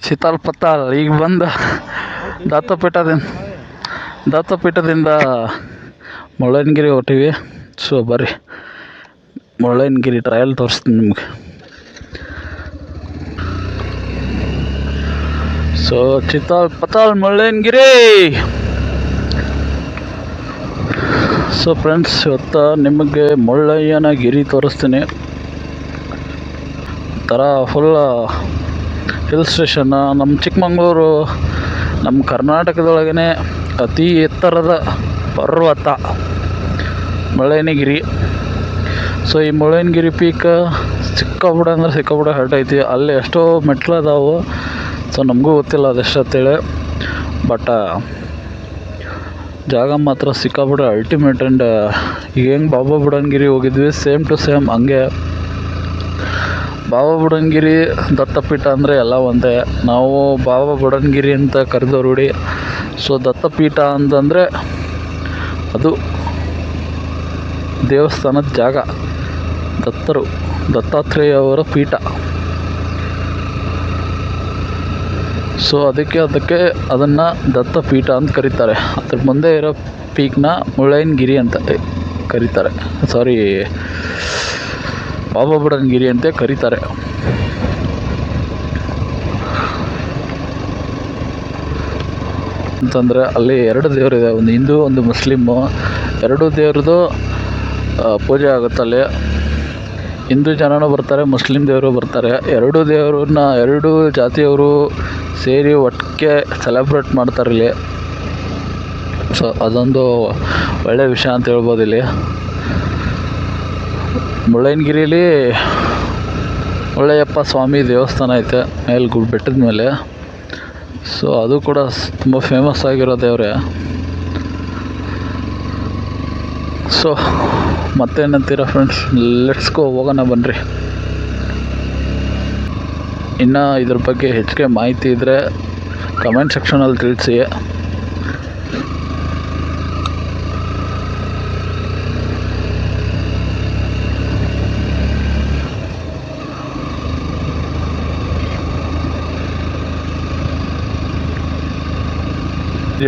ಶೀತಾಲ್ ಪತ್ತಾಲ್ ಈಗ ಬಂದ ದತ್ತಪೀಠದಿಂದ ಮುಳ್ಳಯ್ಯನಗಿರಿ ಹೊಟ್ಟಿವಿ. ಸೊ ಬರ್ರಿ, ಮುಳ್ಳಯ್ಯನಗಿರಿ ಟ್ರಯಲ್ ತೋರಿಸ್ತೀನಿ ನಿಮ್ಗೆ. ಸೊ ಶೀತಾಲ್ ಪತ್ತಾಲ್ ಮುಳ್ಳಯ್ಯನಗಿರಿ. ಸೊ ಫ್ರೆಂಡ್ಸ್, ಇವತ್ತು ನಿಮಗೆ ಮುಳ್ಳಯ್ಯನಗಿರಿ ತೋರಿಸ್ತೀನಿ. ಥರ ಫುಲ್ ಹಿಲ್ ಸ್ಟೇಷನ್. ನಮ್ಮ ಚಿಕ್ಕಮಂಗ್ಳೂರು ನಮ್ಮ ಕರ್ನಾಟಕದೊಳಗೇ ಅತಿ ಎತ್ತರದ ಪರ್ವತ ಮುಳ್ಳಯ್ಯನಗಿರಿ. ಸೊ ಈ ಮುಳ್ಳಯ್ಯನಗಿರಿ ಪೀಕ್ ಸಿಕ್ಕಾಬಿಡ ಹರ್ಟ್ ಐತಿ. ಅಲ್ಲಿ ಎಷ್ಟೋ ಮೆಟ್ಲು ಅದಾವು. ಸೊ ನಮಗೂ ಗೊತ್ತಿಲ್ಲ ಅದೆಷ್ಟು ಅಂತೇಳಿ, ಬಟ್ ಜಾಗ ಮಾತ್ರ ಸಿಕ್ಕಾಬಿಡ ಅಲ್ಟಿಮೇಟ್. ಆ್ಯಂಡ್ ಈಗ ಹೆಂಗೆ ಬಾಬಾ ಬುಡನ್ಗಿರಿ ಹೋಗಿದ್ವಿ, ಸೇಮ್ ಟು ಸೇಮ್ ಹಂಗೆ ಬಾಬಾ ಬುಡನ್ಗಿರಿ ದತ್ತಪೀಠ ಅಂದರೆ ಎಲ್ಲ ಒಂದೇ. ನಾವು ಬಾಬಾ ಬುಡನ್ಗಿರಿ ಅಂತ ಕರೆದೋ ರೂಢಿ. ಸೊ ದತ್ತಪೀಠ ಅಂತಂದರೆ ಅದು ದೇವಸ್ಥಾನದ ಜಾಗ, ದತ್ತಾತ್ರೇಯ ಅವರ ಪೀಠ. ಸೊ ಅದಕ್ಕೆ ಅದನ್ನು ದತ್ತಪೀಠ ಅಂತ ಕರೀತಾರೆ. ಅದ್ರ ಮುಂದೆ ಇರೋ ಪೀಕ್ನ ಮುಳ್ಳಯ್ಯನಗಿರಿ ಅಂತ ಕರೀತಾರೆ. ಸಾರಿ, ಬಾಬಾ ಬುಡನ್ಗಿರಿ ಅಂತ ಕರೀತಾರೆ. ಅಂತಂದರೆ ಅಲ್ಲಿ ಎರಡು ದೇವರಿದೆ, ಒಂದು ಹಿಂದೂ ಒಂದು ಮುಸ್ಲಿಮು. ಎರಡು ದೇವ್ರದ್ದು ಪೂಜೆ ಆಗುತ್ತೆ ಅಲ್ಲಿ. ಹಿಂದೂ ಜನನೂ ಬರ್ತಾರೆ, ಮುಸ್ಲಿಂ ದೇವರು ಬರ್ತಾರೆ. ಎರಡೂ ದೇವ್ರನ್ನ ಎರಡೂ ಜಾತಿಯವರು ಸೇರಿ ಒಟ್ಟಿಗೆ ಸೆಲೆಬ್ರೇಟ್ ಮಾಡ್ತಾರೆ ಇಲ್ಲಿ. ಸೊ ಅದೊಂದು ಒಳ್ಳೆಯ ವಿಷಯ ಅಂತ ಹೇಳ್ಬೋದು. ಇಲ್ಲಿ ಮುಳ್ಳಯ್ಯನಗಿರಿಯಲ್ಲಿ ಮುಳ್ಳಯ್ಯಪ್ಪ ಸ್ವಾಮಿ ದೇವಸ್ಥಾನ ಐತೆ ಬೆಟ್ಟದ ಮೇಲೆ. ಸೊ ಅದು ಕೂಡ ತುಂಬ ಫೇಮಸ್ ಆಗಿರೋ ದೇವರೇ. ಸೊ ಮತ್ತೇನಂತೀರ ಫ್ರೆಂಡ್ಸ್, ಲೆಟ್ಸ್ ಗೋ, ಹೋಗೋಣ ಬನ್ನಿರಿ. ಇನ್ನು ಇದ್ರ ಬಗ್ಗೆ ಹೆಚ್ಚಿಗೆ ಮಾಹಿತಿ ಇದ್ದರೆ ಕಮೆಂಟ್ ಸೆಕ್ಷನಲ್ಲಿ ತಿಳಿಸಿ.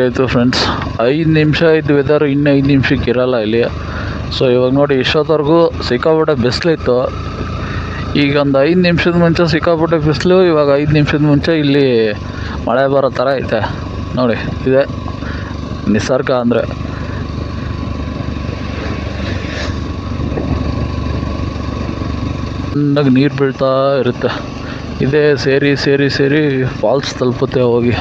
ಆಯಿತು ಫ್ರೆಂಡ್ಸ್, 5 ನಿಮಿಷ ಇದ್ದು ವೆದರ್, ಇನ್ನು 5 ನಿಮಿಷಕ್ಕೆ ಇರೋಲ್ಲ ಇಲ್ಲಿ. ಸೊ ಇವಾಗ ನೋಡಿ, ಇಷ್ಟೊತ್ತವರೆಗೂ ಸಿಕ್ಕಾಪಟ್ಟೆ ಬಿಸಿಲಿತ್ತು. ಈಗ ಒಂದು 5 ನಿಮಿಷದ ಮುಂಚೆ ಸಿಕ್ಕಾಪಟ್ಟೆ ಬಿಸಿಲು, ಇವಾಗ 5 ನಿಮಿಷದ ಮುಂಚೆ ಇಲ್ಲಿ ಮಳೆ ಬರೋ ಥರ ಐತೆ ನೋಡಿ. ಇದೆ ನಿಸರ್ಗ ಅಂದರೆ. ಚೆನ್ನಾಗಿ ನೀರು ಬೀಳ್ತಾ ಇರುತ್ತೆ. ಇದೇ ಸೇರಿ ಫಾಲ್ಸ್ ತಲುಪುತ್ತೆ ಹೋಗಿ.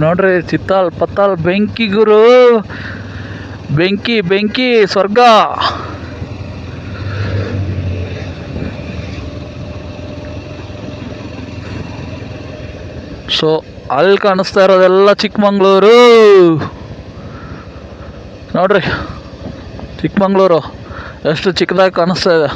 ನೋಡ್ರಿ ಚಿತ್ತಾಲ್ ಪತ್ತಾಲ್ ಬೆಂಕಿ ಗುರು, ಬೆಂಕಿ ಸ್ವರ್ಗ. ಸೊ ಅಲ್ಲಿ ಕಾಣಿಸ್ತಾ ಇರೋದೆಲ್ಲ ಚಿಕ್ಕಮಂಗ್ಳೂರು. ನೋಡ್ರಿ ಚಿಕ್ಕಮಂಗ್ಳೂರು ಎಷ್ಟು ಚಿಕ್ಕದಾಗಿ ಕಾಣಿಸ್ತಾ ಇದೆ.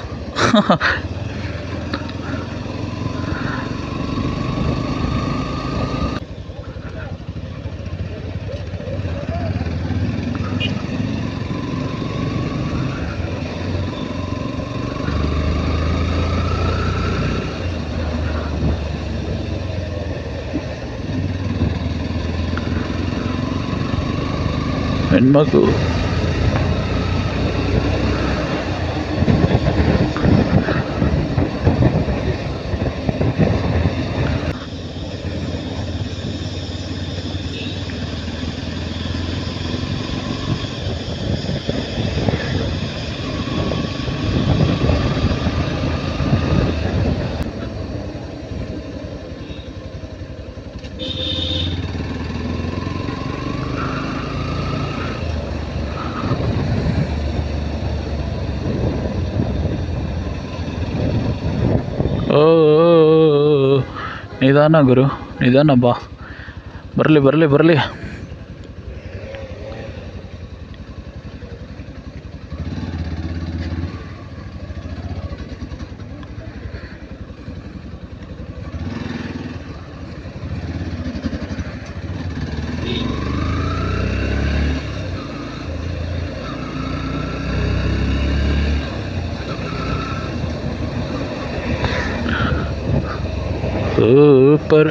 ಹೆಣ್ಮಗು ನಿಧಾನ ಗುರು, ನಿಧಾನ ಬಾ. ಬರಲಿ ಬರಲಿ ಬರಲಿ. ಸೂಪರ್.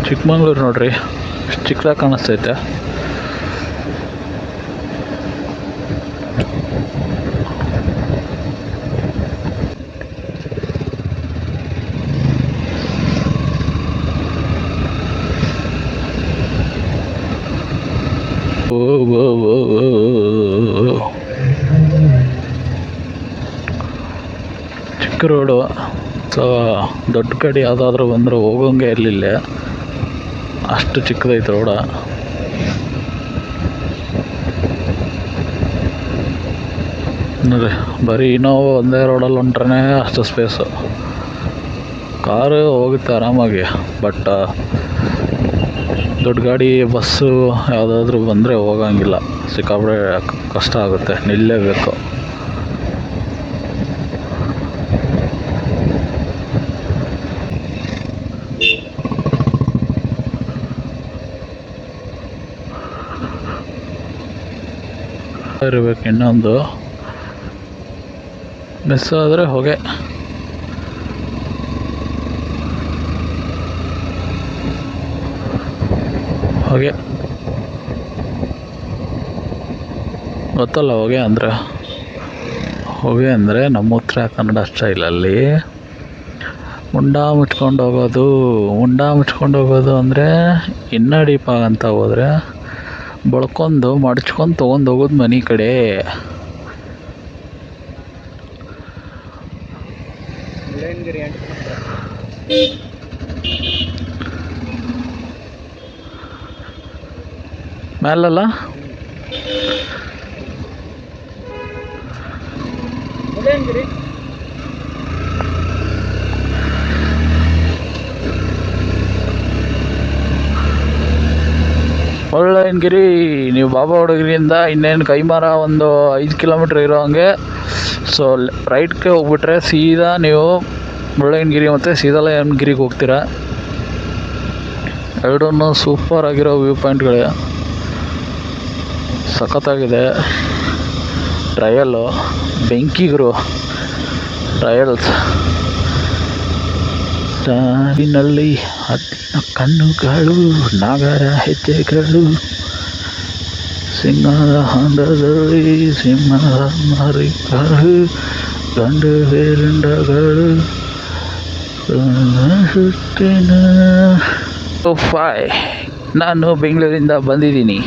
ಚಿಕ್ಕಮಂಗ್ಳೂರು ನೋಡ್ರಿ, ಎಷ್ಟು ಚಿಕ್ಕದಾಗಿ ಕಾಣಿಸ್ತೈತೆ. ಚಿಕ್ಕ ರೋಡು. ಸೊ ದೊಡ್ಡ ಗಾಡಿ ಯಾವುದಾದ್ರೂ ಬಂದರೆ ಹೋಗೋಂಗೆ ಇರಲಿಲ್ಲ, ಅಷ್ಟು ಚಿಕ್ಕದೈತೆ ರೋಡ. ನೋಡಿ, ಬರೀ ಇನ್ನೋವಾ ಒಂದೇ ರೋಡಲ್ಲಿ ಹೊಂಟ್ರೆ ಅಷ್ಟು ಸ್ಪೇಸು. ಕಾರು ಹೋಗುತ್ತೆ ಆರಾಮಾಗಿ, ಬಟ್ ದೊಡ್ಡ ಗಾಡಿ ಬಸ್ಸು ಯಾವುದಾದ್ರೂ ಬಂದರೆ ಹೋಗೋಂಗಿಲ್ಲ, ಸಿಕ್ಕಾಪಟ್ಟೆ ಕಷ್ಟ ಆಗುತ್ತೆ, ನಿಲ್ಲೇಬೇಕು. ಇರಬೇಕು, ಇನ್ನೊಂದು ಮಿಸ್ ಆದರೆ ಹೊಗೆ. ಹೊಗೆ ಗೊತ್ತಲ್ಲ, ಹೊಗೆ ಅಂದರೆ ನಮ್ಮ ಉತ್ತರ ಕನ್ನಡ ಸ್ಟೈಲಲ್ಲಿ ಮುಂಡ ಮುಚ್ಕೊಂಡು ಹೋಗೋದು ಅಂದರೆ ಇನ್ನೂ ಡೀಪಾಗಂತ ಹೋದರೆ ಬಳ್ಕೊಂಡು ಮಡ್ಚ್ಕೊಂಡು ತೊಗೊಂಡು ಹೋಗೋದು ಮನೆ ಕಡೆ. ಮೇಲಲ್ಲ ಮುಳ್ಳಯ್ಯನಗಿರಿ. ನೀವು ಬಾಬಾ ಹುಡುಗರಿಂದ ಇನ್ನೇನು ಕೈಮರ ಒಂದು 5 ಕಿಲೋಮೀಟ್ರ್ ಇರೋ ಹಂಗೆ. ಸೊ ರೈಟ್ಗೆ ಹೋಗ್ಬಿಟ್ರೆ ಸೀದಾ ನೀವು ಮುಳ್ಳಯ್ಯನಗಿರಿ ಮತ್ತು ಸೀತಾಳಯ್ಯನಗಿರಿಗೆ ಹೋಗ್ತೀರಾ. ಎರಡೂ ಸೂಪರ್ ಆಗಿರೋ ವ್ಯೂ ಪಾಯಿಂಟ್ಗಳೇ, ಸಖತ್ತಾಗಿದೆ. ಟ್ರಯಲ್ಲು ಬೆಂಕಿಗರು ಟ್ರಯಲ್ಸ್. ನಲ್ಲಿ ಹತ್ತಿನ ಕಣ್ಣುಗಳು, ನಾಗರ ಹೆಜ್ಜೆಗಳು, ಸಿಂಹದ ಹೊಂಡದಲ್ಲಿ ಸಿಂಹದ ಮರಿಗಳು, ಗಂಡು ಬೇರುಂಡಗಳು ಸುತ್ತಿನ. ನಾನು ಬೆಂಗಳೂರಿಂದ ಬಂದಿದ್ದೀನಿ.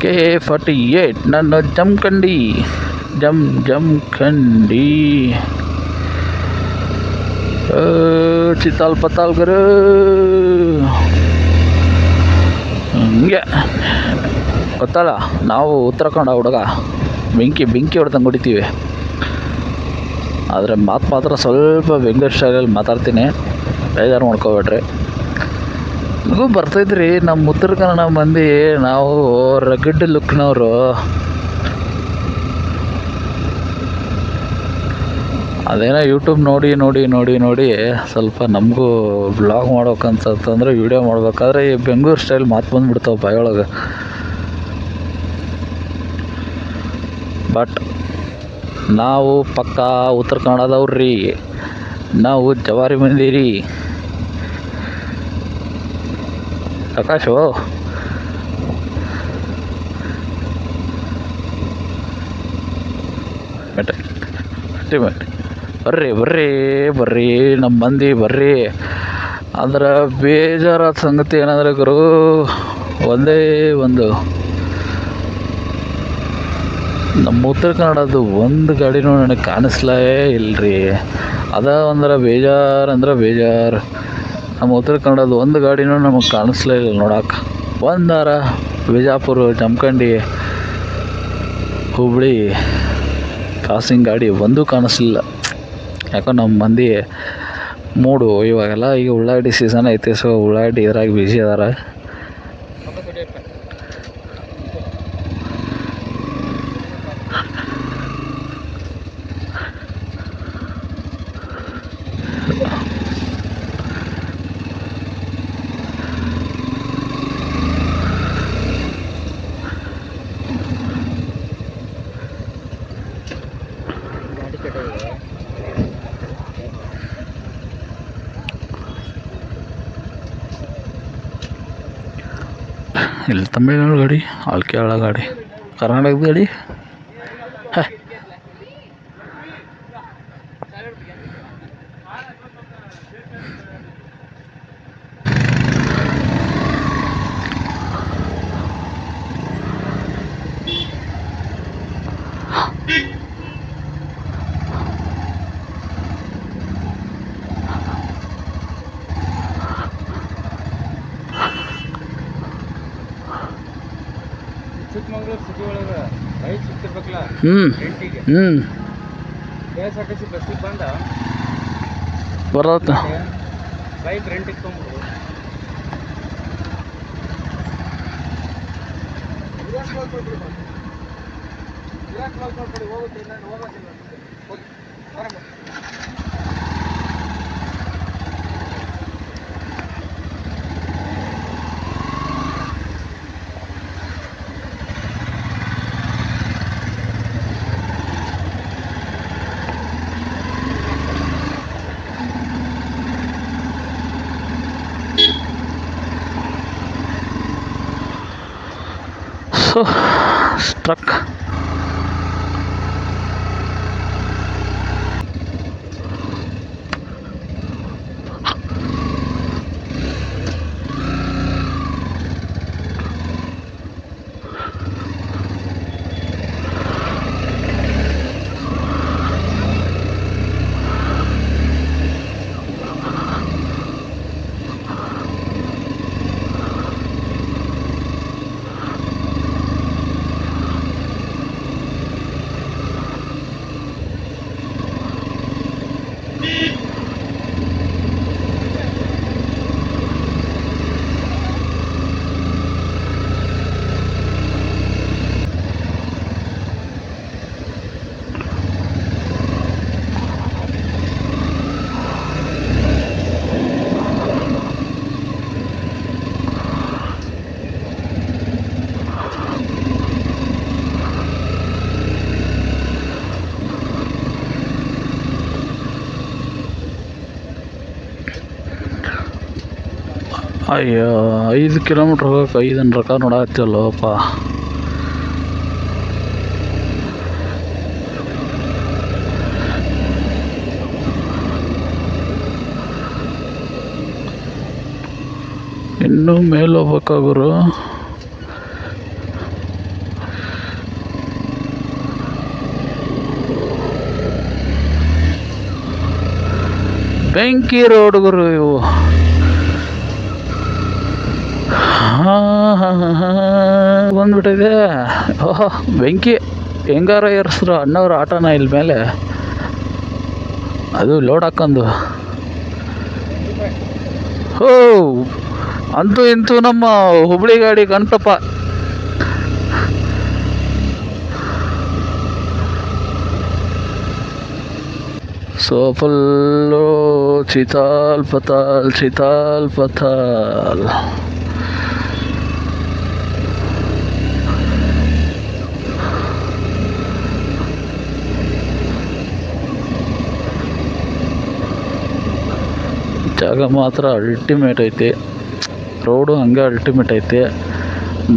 KA48 ನಾನು ಜಮಖಂಡಿ. ಚಿತ್ತಾಲ್ ಪತ್ತಾಲ್ಗರು ಹಂಗೆ ಗೊತ್ತಲ್ಲ, ನಾವು ಉತ್ತರಾಖಂಡ ಹುಡುಗ, ಬೆಂಕಿ ಹೊಡೆದಂಗೆ ಹೊಡಿತೀವಿ. ಆದರೆ ಮಾತ್ರ ಸ್ವಲ್ಪ ಬೆಂಗಳೂರು ಸ್ಟೈಲಲ್ಲಿ ಮಾತಾಡ್ತೀನಿ, ಬೇಜಾರು ಮಾಡ್ಕೋಬೇಡ್ರಿ. ನನಗೂ ಬರ್ತಾಯಿದ್ರಿ ನಮ್ಮ ಉತ್ತರ ಕನ್ನಡ ಮಂದಿ, ನಾವು ರಗಡ್ ಲುಕ್ನವರು. ಅದೇನೋ ಯೂಟ್ಯೂಬ್ ನೋಡಿ ಸ್ವಲ್ಪ ನಮಗೂ ಬ್ಲಾಗ್ ಮಾಡ್ಬೇಕಂತಂದ್ರೆ ವೀಡಿಯೋ ಮಾಡ್ಬೇಕಾದ್ರೆ ಈ ಬೆಂಗಳೂರು ಸ್ಟೈಲ್ ಮಾತು ಬಂದುಬಿಡ್ತಾವೆ ಬಾಯೊಳಗೆ. ಬಟ್ ನಾವು ಪಕ್ಕಾ ಉತ್ತರ ಕನ್ನಡದವ್ರಿ, ನಾವು ಜವಾರಿ ಮಂದಿ ರೀ. ಆಕಾಶು ಬರ್ರಿ ನಮ್ಮ ಮಂದಿ ಬರ್ರಿ. ಅಂದ್ರೆ ಬೇಜಾರಾದ ಸಂಗತಿ ಏನಂದರೆ ಗುರು, ಒಂದೇ ಒಂದು ನಮ್ಮ ಉತ್ತರ ಕನ್ನಡದ್ದು ಒಂದು ಗಾಡಿನೂ ನನಗೆ ಕಾಣಿಸ್ಲೇ ಇಲ್ಲರಿ. ಅಂದ್ರೆ ಬೇಜಾರು. ನಮ್ಮ ಉತ್ತರ ಕನ್ನಡದ ಒಂದು ಗಾಡಿನೂ ನಮಗೆ ಕಾಣಿಸ್ಲೇ ಇಲ್ಲ ನೋಡೋಕೆ. ಒಂದಾರ ಬಿಜಾಪುರ, ಜಮಖಂಡಿ, ಹುಬ್ಬಳ್ಳಿ ಕ್ರಾಸಿಂಗ್ ಗಾಡಿ ಒಂದೂ ಕಾಣಿಸ್ಲಿಲ್ಲ. ಯಾಕೋ ನಮ್ಮ ಮಂದಿ ಮೂಡು ಇವಾಗೆಲ್ಲ ಈಗ ಉಳ್ಳಾಗಡ್ಡಿ ಸೀಸನ್ ಐತಿ. ಸೊ ಉಳ್ಳಾಗಡ್ಡಿ ಇದ್ರಾಗ ಬಿಜಿ ಅದಾರ. ಇಲ್ಲಿ ತಮಿಳ್ನಾಡು ಗಾಡಿ, ಅಲ್ಲಿ ಕೇರಳ ಗಾಡಿ, ಕರ್ನಾಟಕದ ಗಾಡಿ. ಚಿಕ್ಕಮಂಗ್ಳೂರು ಸಿಟಿ ಒಳಗೆ ರೈಟ್ ಸಿಗ್ತಿರ್ಬೇಕಲ್ಲ ರೆಂಟಿಗೆ KSRTC ಬಸ್ಸಿಗೆ ಬಂದ ಬರತ್ತ ಬೈಕ್ ರೆಂಟಿಗೆ ತೊಗೊಂಡ್ಬಿಡು. So struck. ಅಯ್ಯೋ 5 ಕಿಲೋಮೀಟ್ರ್ ಹೋಗಕ್ಕೆ 5 ರೊಕ್ಕ ನೋಡಾಕತ್ತಲ್ಲಪ್ಪ. ಇನ್ನೂ ಮೇಲೆ ಹೋಗ್ಬೇಕಾಗುರು. ಬೆಂಕಿ ರೋಡ್ಗುರು ಇವು. ಬಂದ್ಬಿಟ್ಟಿದೆ. ಓಹೋ ಬೆಂಕಿ ಹೆಂಗಾರ ಏರಿಸಿದ್ರು ಅಣ್ಣವ್ರ ಆಟೋನ ಇಲ್ಲಿ ಮೇಲೆ, ಅದು ಲೋಡ್ ಹಾಕೊಂಡು. ಓ ಅಂತೂ ಇಂತೂ ನಮ್ಮ ಹುಬ್ಳಿ ಗಾಡಿ ಗಣಪಪ್ಪ. So full chital ಪತಾಲ್ chital ಪತಾಲ್. ಜಾಗ ಮಾತ್ರ ಅಲ್ಟಿಮೇಟ್ ಐತಿ. ರೋಡು ಹಂಗೆ ಅಲ್ಟಿಮೇಟ್ ಐತಿ.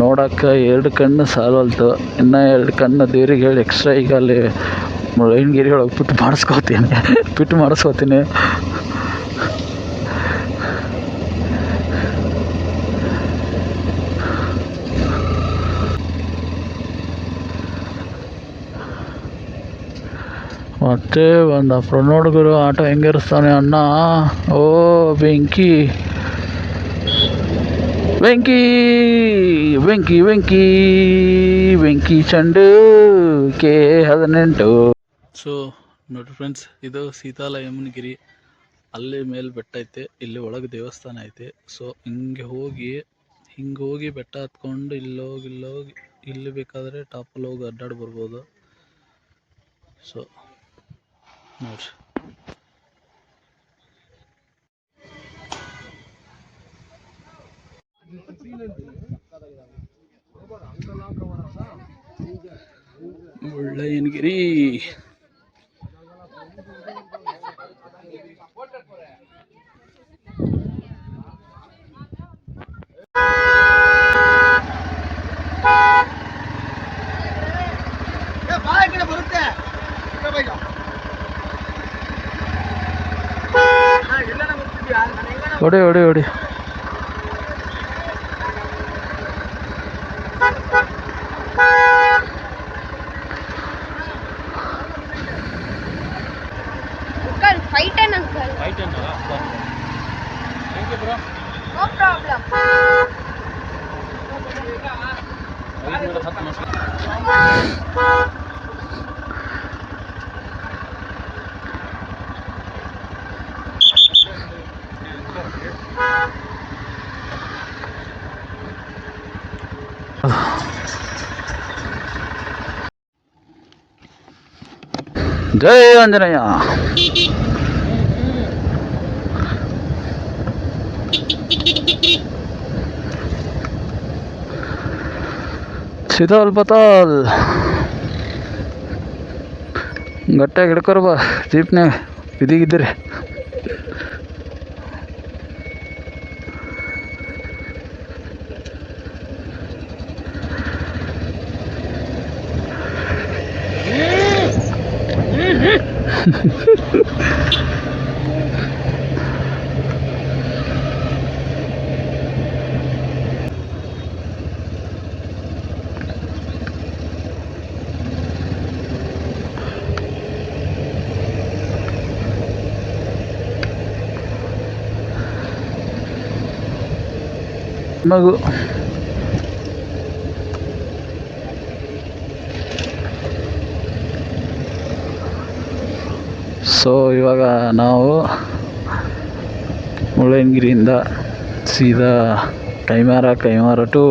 ನೋಡೋಕ್ಕೆ 2 ಕಣ್ಣು ಸಾಲವಲ್ತು. ಇನ್ನೂ 2 ಕಣ್ಣು ದೇವ್ರಿಗೆ ಹೇಳಿ ಎಕ್ಸ್ಟ್ರಾ ಈಗ ಅಲ್ಲಿ ಮುಳ್ಳಯ್ಯನಗಿರಿ ಒಳಗೆ ಪಿಟ್ ಮಾಡಿಸ್ಕೋತೀನಿ. ಮತ್ತೆ ಒಂದು ಅಪ್ರ ನೋಡಿದ್ರು ಆಟೋ ಹೆಂಗಿರಿಸ್ತಾನೆ ಅಣ್ಣ. ಓ ಬೆಂಕಿ ಬೆಂಕಿ ಬೆಂಕಿ ಬೆಂಕಿ ಬೆಂಕಿ ಚಂಡು K18. ಸೊ ನೋಡ್ರಿ ಫ್ರೆಂಡ್ಸ್, ಇದು ಸೀತಾಲಯಮ್ಮನಗಿರಿ. ಅಲ್ಲಿ ಮೇಲೆ ಬೆಟ್ಟ ಐತೆ, ಇಲ್ಲಿ ಒಳಗೆ ದೇವಸ್ಥಾನ ಐತೆ. ಸೊ ಹಿಂಗೆ ಹೋಗಿ ಬೆಟ್ಟ ಹತ್ಕೊಂಡು ಇಲ್ಲೋಗಿ ಇಲ್ಲಿ ಬೇಕಾದರೆ ಟಾಪಲ್ಲಿ ಹೋಗಿ ಅಡ್ಡಾಡಿ ಬರ್ಬೋದು. ಸೊ ನೋಡ್ರಿ, ಮುಳ್ಳಯ್ಯನಗಿರಿ. ಹೊಡಿ Uncle, 510 uncle. Right hand, thank you bro. No problem. ಜೈ ಆಂಜನೇಯ. ಸಿತಾಲ್ ಪತಾಲ್ ಗಟ್ಟಾಗಿ ಹಿಡ್ಕೊರ ಬಾ ಜೀಪ್ನಾಗ ಬಿದಿಗಿದ್ರಿ. ಮಗು ಸೊ ಇವಾಗ ನಾವು ಮುಳ್ಳಯ್ಯನಗಿರಿಯಿಂದ ಸೀದಾ ಕೈಮಾರ ಟು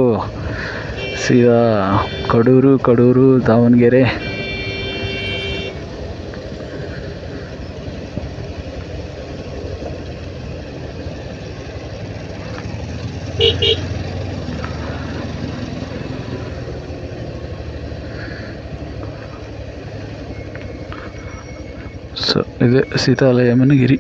ಸೀದಾ ಕಡೂರು ದಾವಣಗೆರೆ. ಸೊ ಇದೆ ಸೀತಾಲಯಮ್ಮನಗಿರಿ.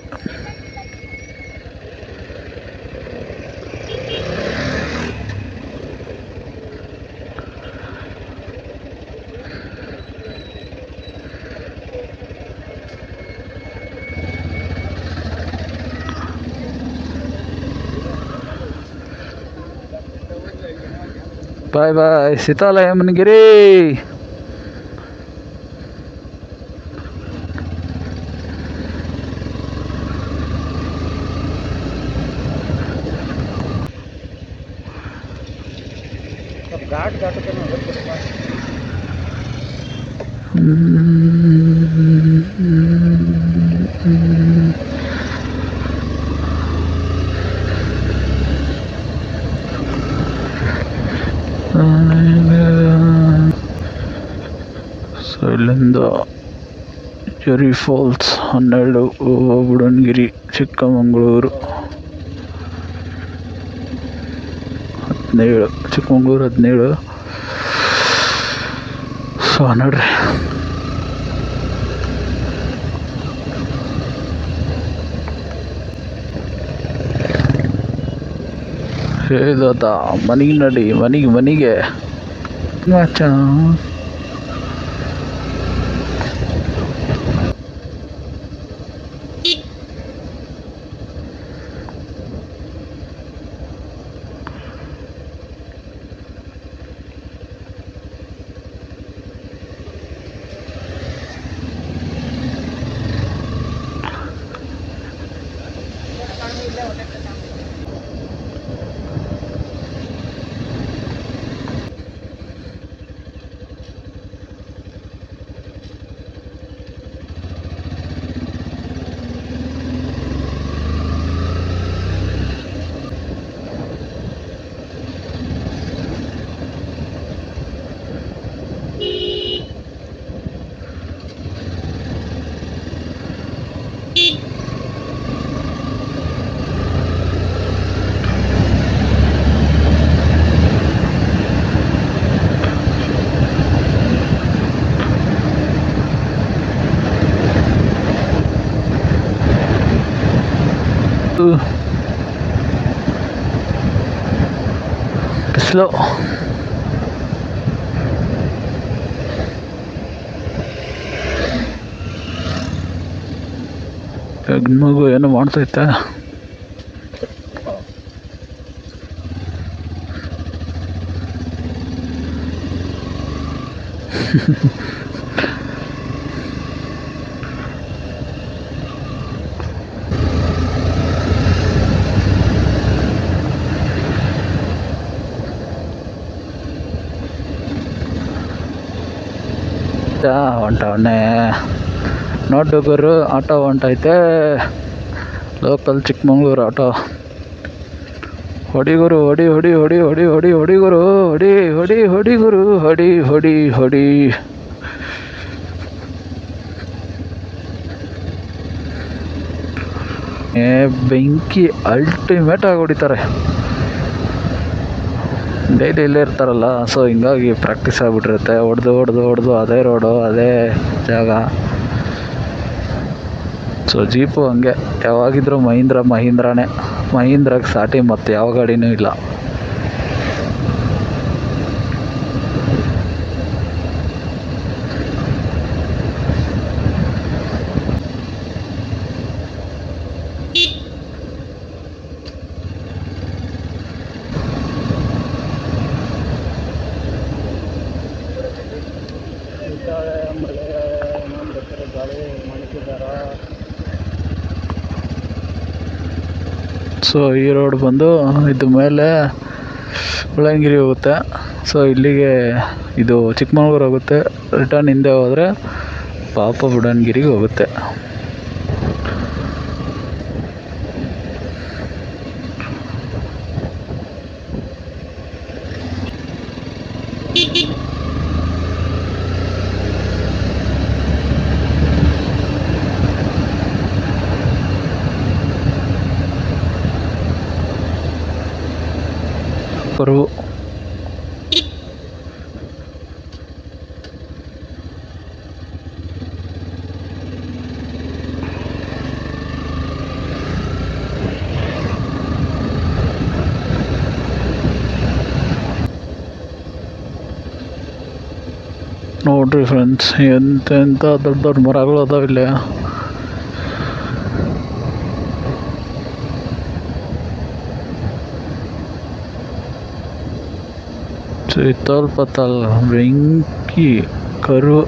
ಬಾಯ್ ಸೀತಾಲಯಮ್ಮನಗಿರಿ. घाट ಸೊ ಇಲ್ಲಿಂದ ಜರಿ ಫಾಲ್ಸ್ 12, ಬುಡನ್ಗಿರಿ, ಚಿಕ್ಕಮಗಳೂರು 17, ಚಿಕ್ಕಮಗಳೂರು 17. ಸೊ ನೋಡ್ರಿ, ಹೇಳಿದ ಮನೆಗೆ ನಡಿ, ಮನೆಗೆ ಮಾಚ. ಬಿಸಿಲು. ಮಗು ಏನೋ ಮಾಡ್ತೈತೆ. ಹೊಂಟವನ್ನೇ ನೋಡು ಗುರು, ಆಟೋ ಹೊಂಟೈತೆ. Local Chikmagalur auto. ಹೊಡಿ ಗುರು, ಹೊಡಿ ಹೊಡಿ ಹೊಡಿ ಹೊಡಿ ಹೊಡಿ ಹೊಡಿ ಗುರು, ಹೊಡಿ ಹೊಡಿ ಹೊಡಿ ಗುರು, ಹೊಡಿ ಹೊಡಿ ಹೊಡಿ. ಬೆಂಕಿ ಅಲ್ಟಿಮೇಟ್ ಆಗಿ ಹೊಡಿತಾರೆ. ಡೈಲಿ ಇಲ್ಲೇ ಇರ್ತಾರಲ್ಲ, ಸೊ ಹಿಂಗಾಗಿ ಪ್ರಾಕ್ಟೀಸ್ ಆಗಿಬಿಟ್ಟಿರುತ್ತೆ. ಹೊಡೆದು ಹೊಡೆದು ಹೊಡೆದು ಅದೇ ರೋಡು, ಅದೇ ಜಾಗ. ಸೊ ಜೀಪು ಹಂಗೆ ಯಾವಾಗಿದ್ರೂ ಮಹೀಂದ್ರಾನೇ. ಮಹೀಂದ್ರಾಗೆ ಸಾಟಿ ಮತ್ತು ಯಾವ ಗಾಡಿನೂ ಇಲ್ಲ. ಸೊ ಈ ರೋಡ್ ಬಂದು ಇದು ಮೇಲೆ ಮುಳ್ಳಯ್ಯನಗಿರಿ ಹೋಗುತ್ತೆ. ಸೊ ಇಲ್ಲಿಗೆ ಇದು ಚಿಕ್ಕಮಗಳೂರು ಹೋಗುತ್ತೆ. ರಿಟರ್ನ್ ಹಿಂದೆ ಹೋದರೆ ಪಾಪ ಬುಡನ್ಗಿರಿಗೆ ಹೋಗುತ್ತೆ. ಕರು ನೋಡ್ರಿ ಫ್ರೆಂಡ್ಸ್, ಎಂತೆಂಥ ದೊಡ್ಡ ದೊಡ್ಡ ಮರಗಳು ಅದಾವಿಲ್ಲ. ಚಿತ್ತಲ್ಪತ್ತಲ್ ಬೆಂಕಿ ಕರು.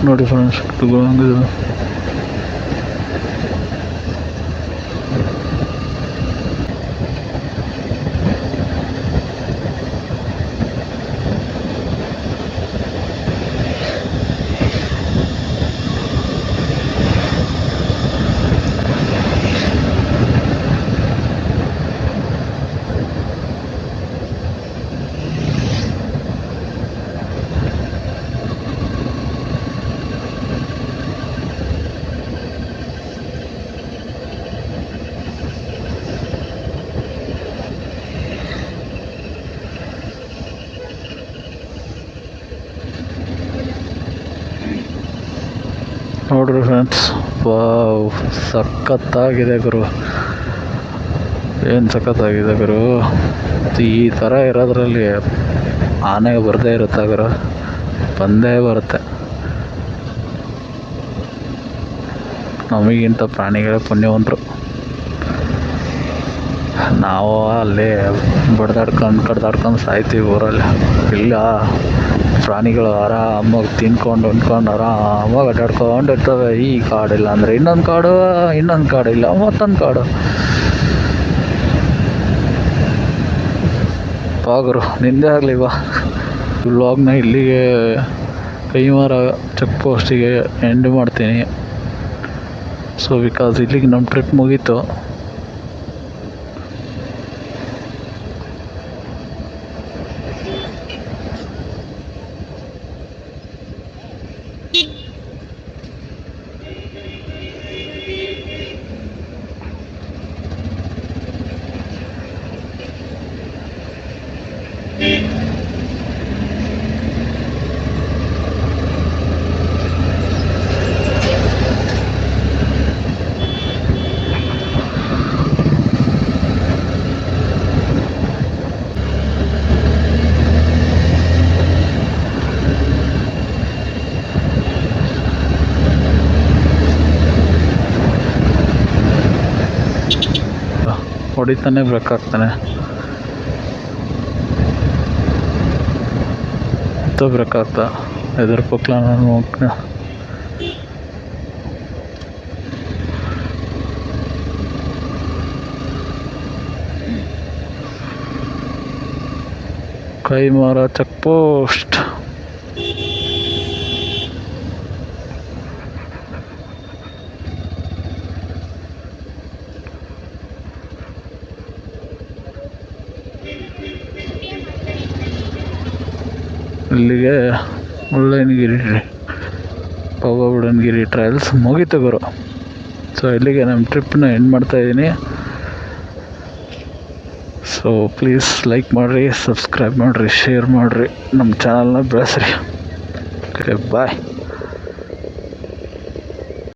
ನೋಡಿ ಫ್ರೆಂಡ್ಸ್, ಹಂಗಿದು ನೋಡ್ರಿ ಫ್ರೆಂಡ್ಸ್, ವಾವ್ ಸಖತ್ತಾಗಿದೆ ಗುರು. ಏನು ಸಖತ್ತಾಗಿದೆ ಗುರು. ಈ ಥರ ಇರೋದ್ರಲ್ಲಿ ಆನೆ ಬರದೇ ಇರುತ್ತೆ ಗುರು, ಬಂದೇ ಬರುತ್ತೆ. ನಮಗಿಂತ ಪ್ರಾಣಿಗಳೇ ಪುಣ್ಯವಂತರು. ನಾವು ಅಲ್ಲಿ ಕಡ್ದಾಡ್ಕೊಂಡು ಸಾಯ್ತೀವಿ ಊರಲ್ಲಿ. ಇಲ್ಲ, ಪ್ರಾಣಿಗಳು ಆರಾಮಾಗಿ ತಿನ್ಕೊಂಡು ಉಂಡ್ಕೊಂಡು ಆರಾಮಾಗಿ ಅಡ್ಡಾಡ್ಕೊಂಡು ಇರ್ತವೆ. ಈ ಕಾಡಿಲ್ಲ ಅಂದರೆ ಇನ್ನೊಂದು ಕಾಡು ಇಲ್ಲ ಮತ್ತೊಂದು ಕಾಡು. ಬಾಗುರು ನಿಂದೇ ಆಗಲಿ ಬಾ. ವ್ಲಾಗ್ನ ಇಲ್ಲಿಗೆ ಕೈಮರ ಚೆಕ್ ಪೋಸ್ಟಿಗೆ ಎಂಡ್ ಮಾಡ್ತೀನಿ. ಸೊ ಬಿಕಾಸ್ ಇಲ್ಲಿಗೆ ನಮ್ಮ ಟ್ರಿಪ್ ಮುಗೀತು. ಹೊಡಿತಾನೆ ಬ್ರೇಕ್ ಹಾಕ್ತಾನೆ. ಬ್ರೇಕ್ ಆಗ್ತಾ ಎದುರು ಪಕ್ಕಲ ನಾನು ಹೋಗ್ತೀನಿ. ಕೈಮಾರ ಚೆಕ್ ಪೋಸ್ಟ್. ಇಲ್ಲಿಗೆ ಮುಳ್ಳಯ್ಯನಗಿರಿ ಪವಬುಡನ್ಗಿರಿ ಟ್ರಯಲ್ಸ್ ಮುಗೀತು ಗುರು. ಸೊ ಇಲ್ಲಿಗೆ ನಮ್ಮ ಟ್ರಿಪ್ನ ಎಂಡ್ ಮಾಡ್ತಾಯಿದ್ದೀನಿ. ಸೊ ಪ್ಲೀಸ್ ಲೈಕ್ ಮಾಡಿರಿ, ಸಬ್ಸ್ಕ್ರೈಬ್ ಮಾಡಿರಿ, ಶೇರ್ ಮಾಡಿರಿ, ನಮ್ಮ ಚಾನಲ್ನ ಬೆಳೆಸ್ರಿ. Okay bye.